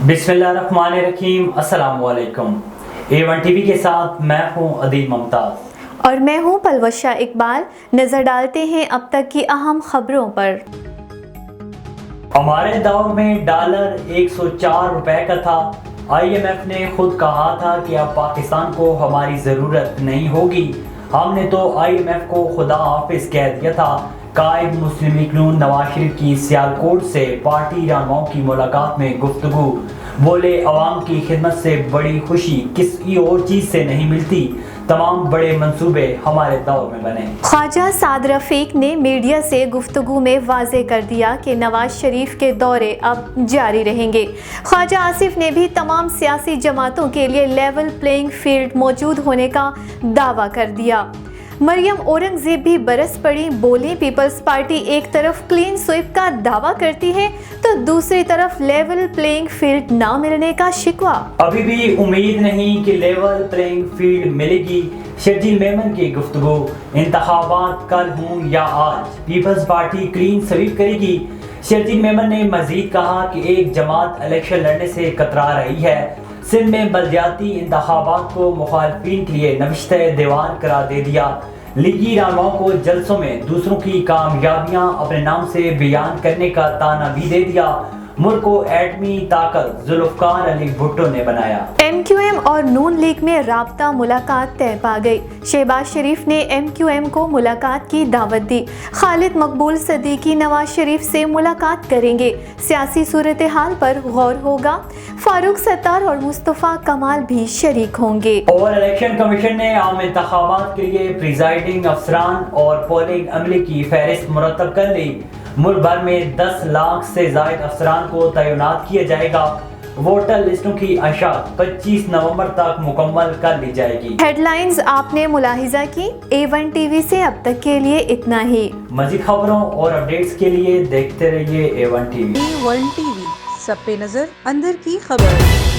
बिस्मिल्लाहिर्रहमानिर्रहीम। अस्सलाम वालेकुम। A1 टीवी के साथ मैं हूं अदील मुमताज और मैं हूं पलवशा इकबाल। नजर डालते हैं अब तक की अहम खबरों पर। हमारे दौर में डॉलर 104 रुपए का था। IMF ने खुद कहा था कि अब पाकिस्तान को हमारी ज़रूरत नहीं होगी। हमने तो IMF को खुदा हाफिज कह दिया था। कायद मुस्लिम लीग नून नवाज शरीफ की सियालकोट से पार्टी रहनुमाओं की मुलाकात में गुफ्तगू। बोले, अवाम की खिदमत से बड़ी खुशी किसी और चीज़ से नहीं मिलती। तमाम बड़े मंसूबे हमारे दौर में बने। ख्वाजा साद रफीक ने मीडिया से गुफ्तगू में वाजे कर दिया कि नवाज शरीफ के दौरे अब जारी रहेंगे। ख्वाजा आसिफ ने भी तमाम सियासी जमातों के लिए लेवल प्लेइंग फील्ड मौजूद होने का दावा कर दिया। मरियम औरंगजेब भी बरस पड़ी। बोली, पीपल्स पार्टी एक तरफ क्लीन स्वीप का दावा करती है तो दूसरी तरफ लेवल प्लेइंग फील्ड ना मिलने का शिकवा। अभी भी उम्मीद नहीं कि लेवल प्लेइंग फील्ड मिलेगी। शर्जील मेमन की गुफ्तगू, इंतखाबात कल हों या आज, पीपल्स पार्टी क्लीन स्वीप करेगी। शर्जील मेमन ने मजीद कहा कि एक जमात इलेक्शन लड़ने से कतरा रही है। सिंध में बलदियाती इंतखाबात को मुखालफिन के लिए नविश्ते दीवान करार दे दिया। लीगी रहनुमाओं को जलसों में दूसरों की कामयाबियां अपने नाम से बयान करने का ताना भी दे दिया। मुल्क को एटमी ताकत जुल्फकार अली भुट्टो ने बनाया। MQM और नून लीग में राब्ता मुलाकात तय पा गई। शहबाज शरीफ ने MQM को मुलाकात की दावत दी। खालिद मकबूल सदीकी नवाज शरीफ से मुलाकात करेंगे। सियासी सूरत हाल पर गौर होगा। फारूक सत्तार और मुस्तफ़ा कमाल भी शरीक होंगे। और इलेक्शन कमीशन ने आम इंतखाबात के लिए प्रिजाइडिंग अफसरान और पोलिंग अमले की फहरिस्त मुरतब कर ली। मुल्क भर में 10 लाख से जायद अफसरान को तैनात किया जाएगा। वोटर लिस्टों की अशात 25 नवंबर तक मुकम्मल कर ली जाएगी। हेडलाइंस आपने मुलाहिजा की। A1 टीवी से अब तक के लिए इतना ही। मजीद खबरों और अपडेट्स के लिए देखते रहिए A1 टीवी। A1 टीवी, सब पे नजर, अंदर की खबर।